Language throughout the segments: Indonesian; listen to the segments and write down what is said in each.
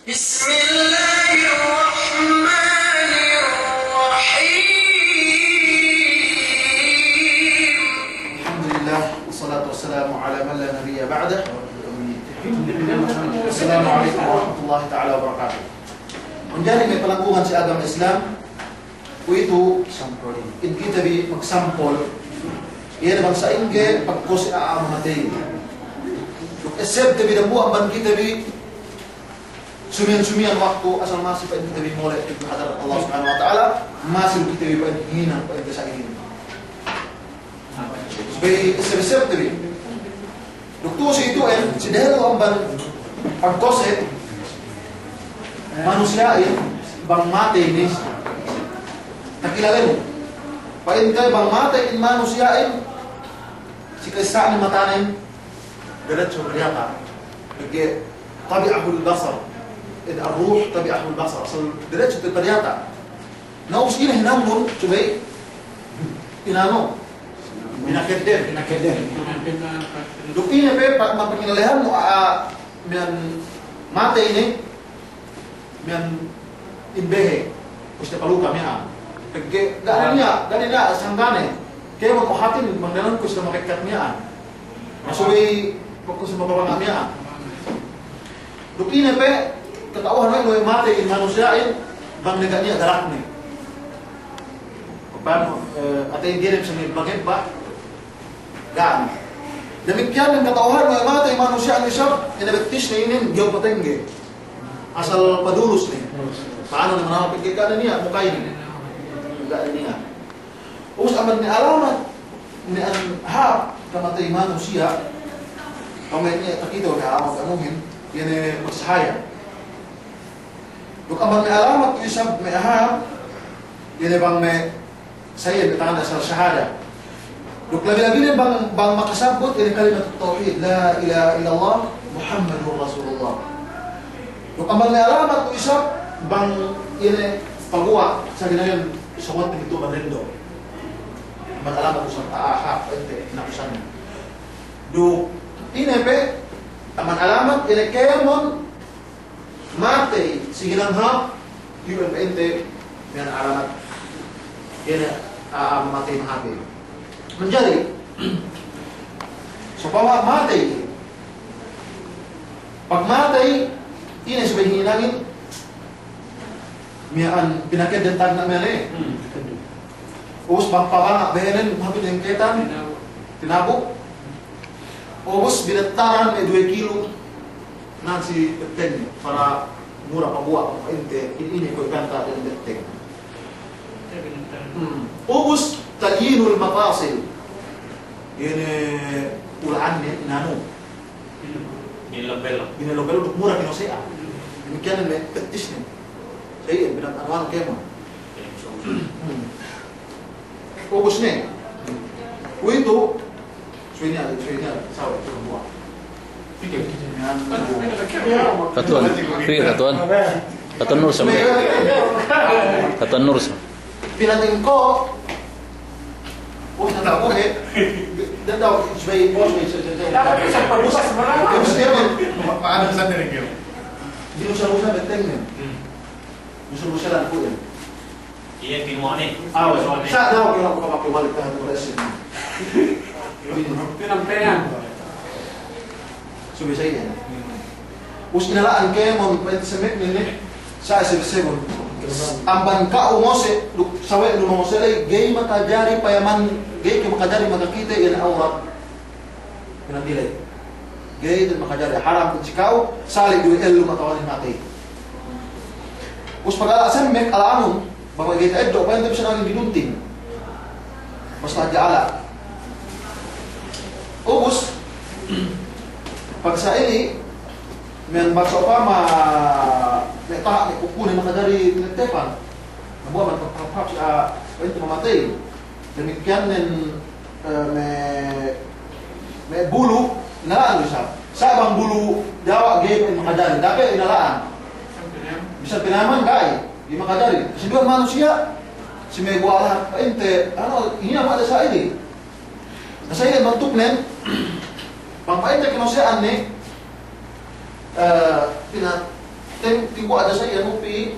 بسم الله الرحمن الرحيم الحمد لله والصلاة والسلام على من لا نبي بعده. السلام عليكم ورحمة الله تعالى wabarakatuh. Menjadi may palangkungan si agama Islam o ito in kita bi magsampol iyan bang sa inge pagko si aamamatay esep tabi na buang ban kita bi sumian waktu asal masih pa kita bi mulai di hadapan Allah Subhanahu wa taala masih kita bi pa hina pa sa ini sebagai esep tabi doktor si itu si dahil ang ban pagkose manusiain bang mati ini nakilala mo pain kay bang mati in manusiain si kaisa ni matanin diretso riyata bigay tabi'ahul basar in ar-ruh tabi'ahul basar so diretso riyata naus ina hinamon subay inano pinakeden dukti niya pe mapinginalahan mo mian mati ini mian inbehe gusto paluka miya pagke gani niya sanggane kaya magkuhatin magdanon ko sa makikat niya masubay ko sa mababanga niya dukti niya pe katauhan mo mati in manusiain bang naga niya galak ni paano atay direm sa may bagay ba gan demikian ng katauhan mo mati in manusiain siya inabektis na inin gyaw patengge asal padulus ni paano naman ang pagkikana niya mukay ni gani niya us aman ni alamat ni an hap kamatay manusia pamay niya takito na alamat anuhin yan magsahaya duk aman ni alamat isab may hap yan bang may sayin bitana sa shahada duk labi-labi bang makasabot yan kalimat tauhid la ilaha illallah muhammadur rasulullah duk aman ni alamat isab bang yan pagwa sa ginayon isawat nito manrindo mag-alamat ko sa taahap ente nakusan do inepe taman alamat inekemon mate siginanghap yun ente yan alamat yan mate mahabi menjadi so pawa mate pag mate ini sebagai hinangin miyaan pinakid den tag na miyane ubos bang pabanga behenen hapit yung ketan tinabok ubos binataran may 2 kilo na si beteng para mura pabuwa hindi ini ko ikanta den beteng ubos talyinul mafasil yun ulaan ni nano binilobelo mura kinosea demikian may petis ni iya, binatangwan kayo mo. Ubus niya. Ito, suwinya, sawa, ito ang buwan. Katuan Nur sama. Katuan Nur sama. Pinating ko, na tao dan daw, suwi, dapat isang pabusas marami. Paano sa nilagyo? Hindi mo siya rusa, beteng niya. Gusto lang po yan. Iya, kinuha ni. Sa daw, kailangan ko kapapibalik ka ng resin. Pinampenan. Subi sa iya. Us inalaan kayo mo, pwede sa mek nini, sa isibisibon. Ang bangka umose, sawe lumangosele, gay makajari payaman, gay kay makajari makakita yan aurat. Pinagdilay. Gay din makajari. Haram kung sikaw, sali duwi elu matawanin natin. Us pag-alasan mek alaanong bagay kita eddo pa hindi siya naging binunting basta diala ubus pag sa ili men bakso pa may taha may kukunin makadari tinagtepan nabuha man pagpapap siya ito mamatay demikian nen may bulu inalaan siya sa abang bulu dawa game makadari dapat inalaan bisa pinaman kay di makadari kasi doon manusia si may buwala ente ano hina ada sa ini nasa ini magtuknen pang paente kinosaan ni tingko ada saya nupi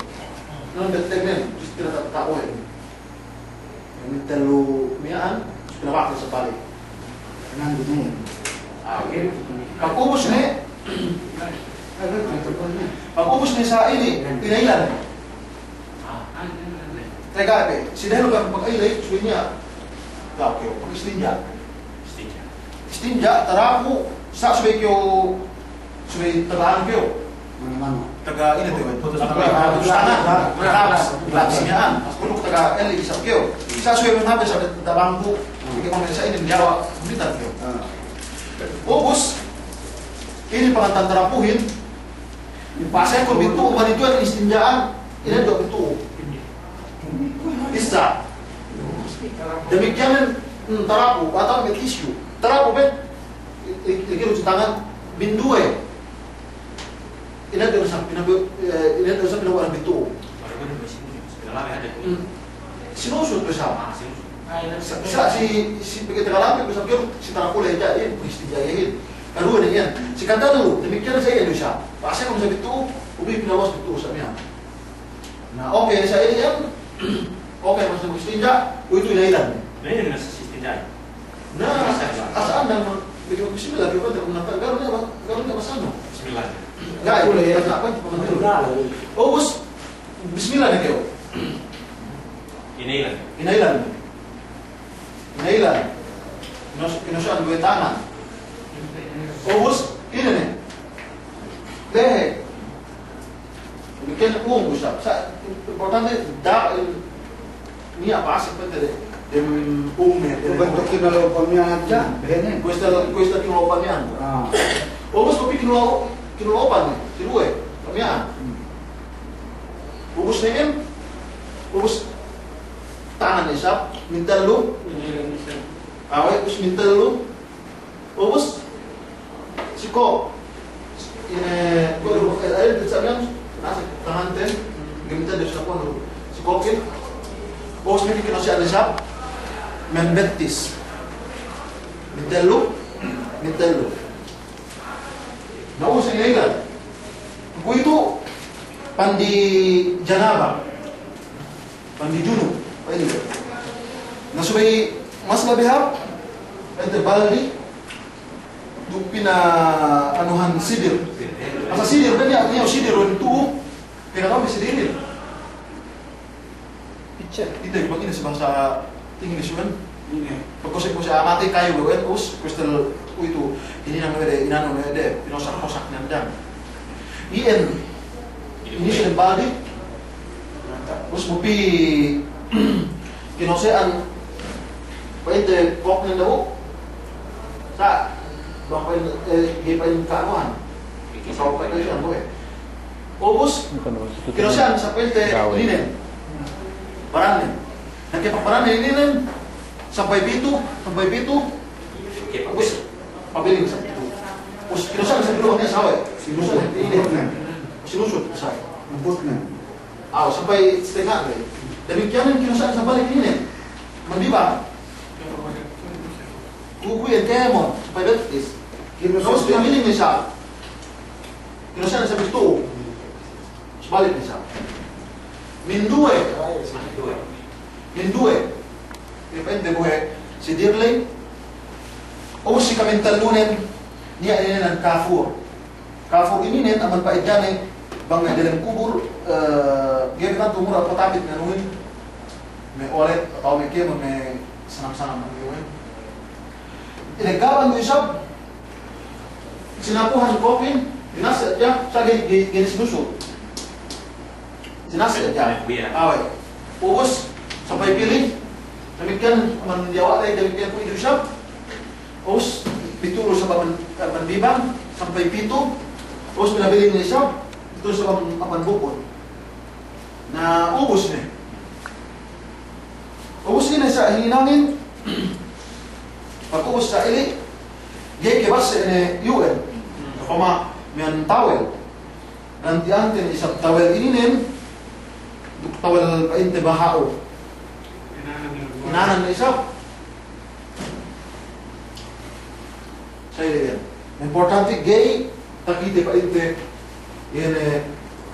non beteng terus tidak tahu ya. Yang terlalu mian sudah waktu sebalik. Dengan begini. Pag-ubos ni, pag-ubos ni sa ini, pinailan. Teka, si dahil ka pag-ailay, suwi niya, gawin pag-istinja. Istinja, tarapo, sa suwi kyo, suwi tagaan kyo. Mana-mana. Taga ini tuh, tangan, labs niyaan. Mas kuluk taga eli isap kyo. Sa suwi mo nabi sa tabangko, hindi ko sa ini, Jawa, kumitan kyo. Ubus, ini pengantan terapuhin. Pasnya ko bintu, manituan istinjaan, ini do bintu. Bisa. Demikian terapu atau met isu. Terapu bet, ikir uci tangan bintu Ini do usap, ini do usap orang bintu. Sinusut besar. Si begitu kalamnya bisa kira si terapu lejain, istinjain. Kedua nih kan, si kata dulu, demikian saya Indonesia. Pasnya kalau saya itu, ubi pinawas itu usapnya. Nah, oke, saya ini kan, oke, masih istinja, itu hilang. Nah, ini masih istinja. Nah, asal anda begitu bismillah, kita tidak menangkap garunya masana. Bismillah. Enggak, itu lagi apa? Oh, bos, bismillah nih kau. Ini Inailan. Kinusuan dua tangan. Ubus, ini nih. Lehe. Demikian usap. Importante ini apa sih penting dem Bentuk kinolopannya aja, begini. Questa kinolopannya. Ubus kopi kinolopan nih, kilue, kamian. Ubus nih ubus tangan isap, minta lu. Awet terus minta lu. Ubus siko ini gua ada disana nasi tangan ten minta di sana pun sikokin. Ubus mikir kena siapa isap, membetis. Minta lu. Nah, ubus ini kan. Gua itu pandi janaba, pandi junub. Ini. Nah, supaya mas labihap, ente baldi, dupina anuhan sidir. Asa sidir kan niya sidir itu, kaya kami sidirin. Itu pag ini sa bangsa English man. Pagkosip ko sa amati kayo gawin, crystal itu ini nang inano pinosak-kosak niyan dyan. Ini siya baldi. Terus mupi kinosean pwede kok na daw sa bang gipain kaanuhan so pa ito siya ubus kinosean sa pwede linen baranin nagkipagparanin linen sampai pito ubus pabiling sa pito ubus kinosean sa pilo niya sawe sinusot sa Lembut na. sampai setengah demikian kinosean sa balik linen mandibang kuku yang kemon supaya betis. Terus pilih misal, kinosean sa pisto, sebalik misal. Mindue, depende buhe si dirling, o si kamentalunen niya ini ng kafur. Kafur ini nen aman pa idjane bang dalam kubur, gaya kan tumur apa tabit nganuin, may olet atau may kemon may sanam-sanam nganuin. Inagawan mo isab, sinapuhan kopin, dinasa dyan, sa ginis gusto. Dinasa dyan. Away. Ubus, sampai pilih, demikian menjawab lagi demikian po isab. Ubus, pituro sa panbibang, sampai pito. Ubus, pinabili ng isab, ito sa panbukod. Na ubus niya. Ubus niya sa hininangin, pag-ubos sa ili, gaya kibas ini UN, kama mian tawel, nanti-antin isang tawel ininin, tawel painte bahao, inanan na isa. Saya lihat, importante gay, takite painte, yan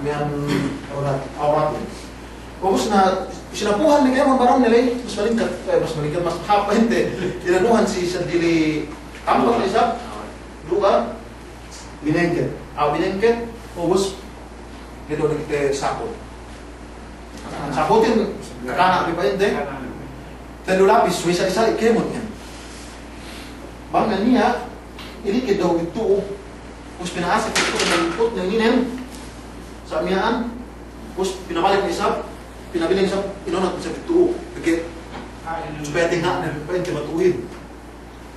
mian aurat. Ubus na sinapuhan ni kaya barang nilay mas malingkat mas hapa hindi. Tinanuhan si Sadili Ampak na isa. Duga. Binengket. Binengket. Ubus nito nagte sakot. Sakotin kakana di ba hindi? Telo lapis isa-isa ikemot yan. Bangga niya ilikid daw ito. Ubus pinaasik ito nalipot ng inin sa amiyaan. Ubus pinabalik ni isa. Pinabiling sa inunat sa ito. Porque supaya tingnan na pa hindi matuwid.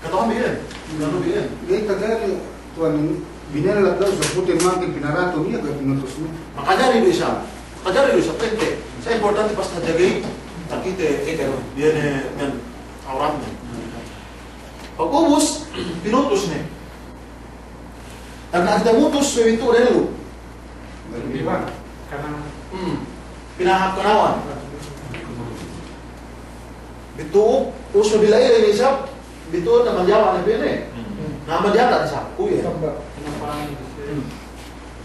Katawa mo yan. Ano ba yan? Gaya tagal, tuan, binalat daw sa putin mangking pinarato niya, kaya pinutos niya. Makajari do isa. Makajari do isa. Pwede. Sa importante pas najagay. Takite. Yan yan. Aurat niya. Pag ubus, pinutos niya. Ang nakitamutos sa ito relo. Di ba? Karena Pinahap kanawan. Bito, uso bilay rin isa. Bito na manjawa na pili. Na manjata isa. Kuya.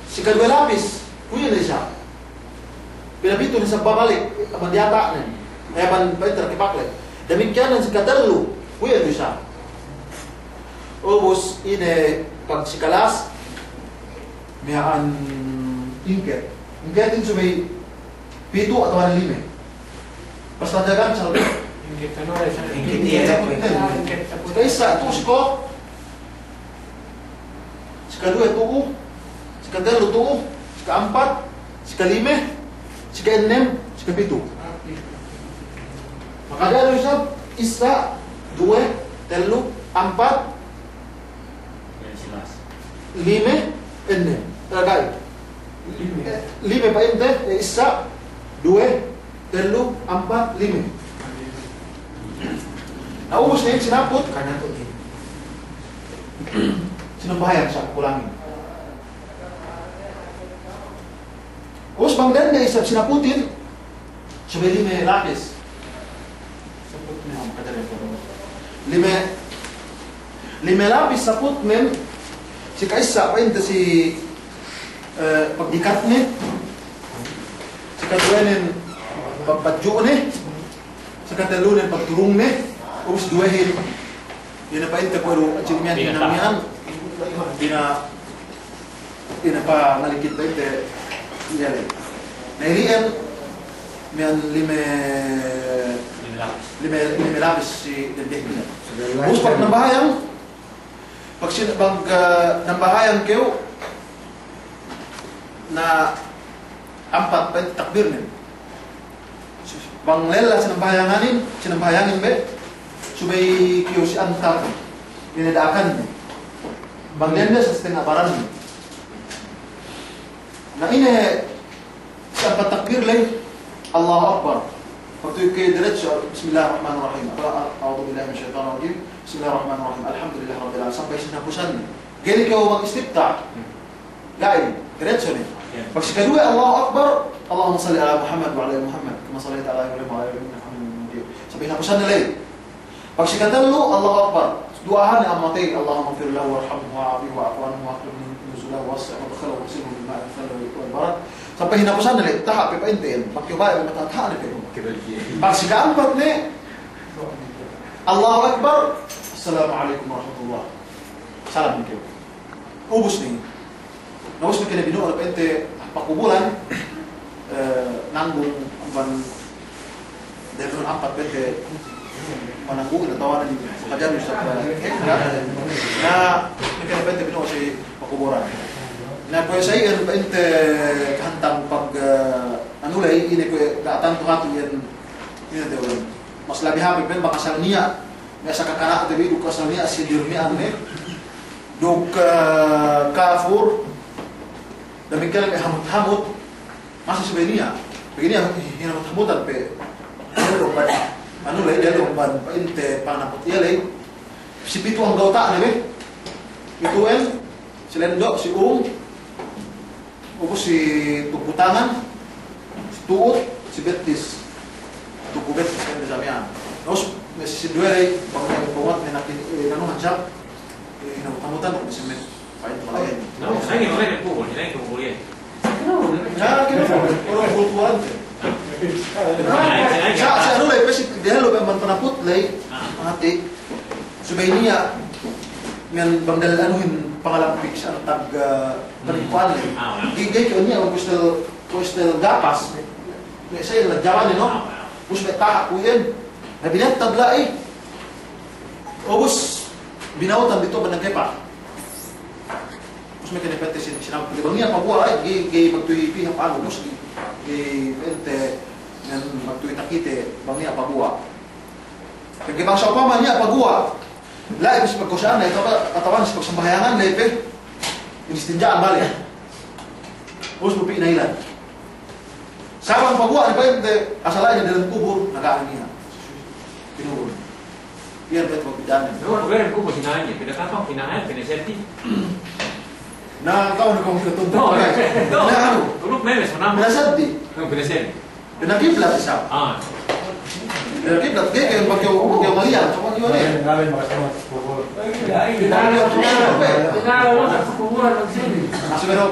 Si kadwa lapis, kuya na isa. Pinabito na sa babalik, manjata na. Kaya man pa terkipaklet. Demikian si kadalo, kuya na isa. Ubus ine pag si kalas, mayaan ingket. Ingketin sa may pito atau ada lima. Basta dagan sa loob. Ingkit ano rin. Ingkit Sa isa, ito si ko. Si kadua ito. Si kadalo ito. Si kaampat. Si kalime. Si kaenem. Si kapito. Makagano siya. Isa, dua, telo, ampat, lime, enem. Tagay. Lime pa ente. Isa, dua, telo, ampat, lima. Naubos na yun, sinapot. Sinambahayan siya, kulangin. Ubos bang dan niya, sinaputin. Sabi lima lapis. Lima lapis saput men. Si kaisa pa ente si pagdikat niya. Si kadwanin pagpadyo ni. Sa katalunan pagturong ni. Ubus duwahin. Di na pa ito pero achievement hinamihan. Di na pa malikit na ito. Iyali. Nairian, miyan lime labis si Dendek niya. Ubus pag nambahayang, pag nambahayang kayo, na ampat pa ito takbir niya. Bang lela sinambahayangin be, subay kiyo si antar, dinadaakan niya. Bang lela sa tinabaran niya. Na ini sa ampat takbir lay, Allahu Akbar. Pagtuyo kayo diretso, Bismillahirrahmanirrahim. A'udhu billahi min syaitan rajim. Bismillahirrahmanirrahim. Alhamdulillah Rabbil Alamin. Sampai sinapusan niya. Gani kayo mag-istibta. Gaya, diretso niya. Pag si kedua, Allahu Akbar. Allahumma salli ala Muhammad wa ala Muhammad. Kama sallaita ala Ibrahim wa ala Ibrahim. Sabi napusan nila yun. Pag si katalo, Allahu Akbar. Duahan ni amatay. Allahumma gfir lahu warhamhu wa'afihi wa'afwanhu wa'aklum nuzulahu wa'asya wa dakhalahu wa'silhu bilma'i wa'allahu wa'al barat. Sampai hinapusan nila, tahap ipaintin. Pagkibaya, matatahan na kayo. Pag si kaampat ni, Allahu Akbar. Assalamualaikum warahmatullahi. Salam kayo. Ubus ni. Naus may kinabino, napente, pakubulan, nanggung, ban, dahil apat, pente, mananggung, natawanan ni Kajan sa na may kinabente bino si pakubulan. Na ko sa iyan pente kahantang pag anulay ini ko gaatan to hato yan daw mas labi habi pen bakasal niya may sa kakana at bidu kasal niya si dirmian ne dog kafur demikian may hamut masih sebenia begini hinamut-hamutan pe ano ba anulay dalo ban pente panapot yalay si pitu ang gauta ne be pituan si lendok si ubus si tukutangan, si tuot, si betis, tukubet sa damian. Terus si duere pagkakuat na nanuhan siya, hinamutan ko si met, paint malayan. No, saya nggak boleh pukul, saya nggak boleh. Kenapa? Nah, kira orang kulturan. Sa ano lay pesi dia lo man panaput lay ate. Subay niya men bangdal anuhin pangalampik sa tag panikuan lay. Gigay ko niya gusto gapas. May say nagjawan no. Gusto ta ko yan. Nabilat tabla eh. Obus binawtan dito ba nagkepa. Gusto may kinipete sinabi. Bang niya pagwa ay gay magtuipi ang ano gusto. Ente yang magtuwi takite bangnya pagua. Kaya bang sa upama niya pagua. Lain sa pagkusaan na ito katawan sa pagsambahayangan lepe. Inistinjaan balik. Terus lupi na ilan. Sabang pagua ni ente asalnya dalam kubur nagaan niya. Pinurun. Biar betul bidan. No, ver kubur sinanya, pinakapang pinahan, pinaserti. Na kau nak kau ketuntuk. No, na ano? tulog memes mo naman. Pinasadi. No, pinaserti. Pinakiblat isa. Ah. Pinakiblat kaya pagyo malian so ano yun eh. Namin makasama sa kubur. Masuk pero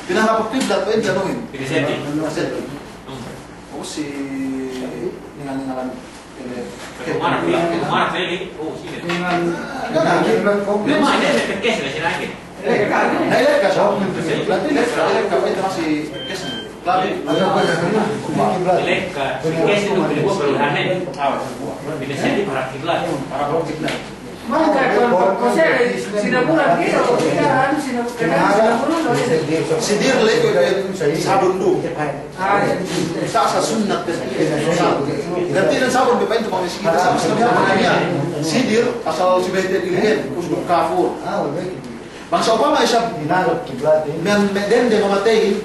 pinaharap kiblat ko ito anuhin. Pinaserti. Pinasadi. O si ningalan Kumarap lagi. Oh, sige. Memang ini ada kes lah sinagin. Nailat ka siya. Nailat ka. Ito si Kes. Labi. Lek ka. Kes itu pilih perubahan. Pinaserti para kiblat. Para bawang kiblat. Maka kasi sinabulan dito, kailangan sinabulan Si Dirle ko sabon do. Sa sunnat kasi. Ganti ng sabon pa ito pang isikita sa Islam niya. Si Dir asal si Bete Ilhen, usbuk kafur. Bangsa upama siya men den de mamatay.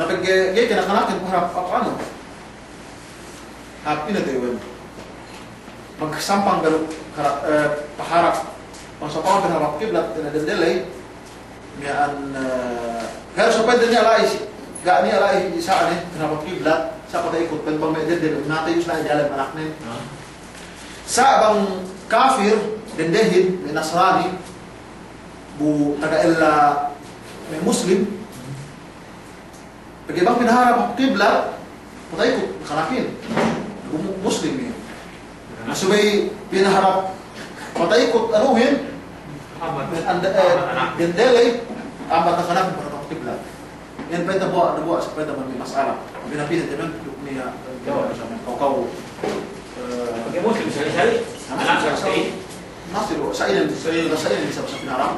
Napag-gay kinakanakin ko harap ano. Happy na tayo. Magsampang galo paharap pangsapawan pinarap kiblat na delay niyan pero sa pwede niya alay gaan niya alay isa ani pinarap kiblat sa pag-ikot pag medyo din natin yung sila jalan anak nin sa bang kafir dendehin may nasrani bu taga-ela may muslim pag ibang pinaharap kiblat pag-ikot kanakin muslim niya. Subay pinaharap pataikot anuhin dendelay amat na kanang para kiblat. Yan pwede nabuwa sa pwede man may masala. Pinapilit naman niya kau Pakai muslim sekali-sekali. Anak sekali. Nasir sa ilan sa pinarap.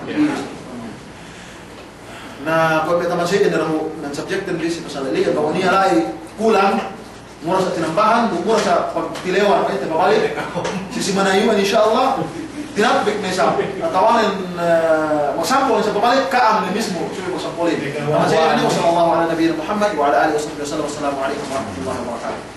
Na kung pwede naman siya ng subject din sa pasalali bahwa niya alay kulang mura sa tinambahan, mura sa pagtilewan, kahit pabalik. Sisimanayuan, insyaAllah, tinatbik na isa. At tawanin, magsampol sa pabalik, kaam na mismo. Sabi ko, sampolin. Naman sa iyo, sallallahu ala nabiyina Muhammad, wa ala alihi wa sallam, wassalamu alaikum wa rahmatullahi wa barakatuh.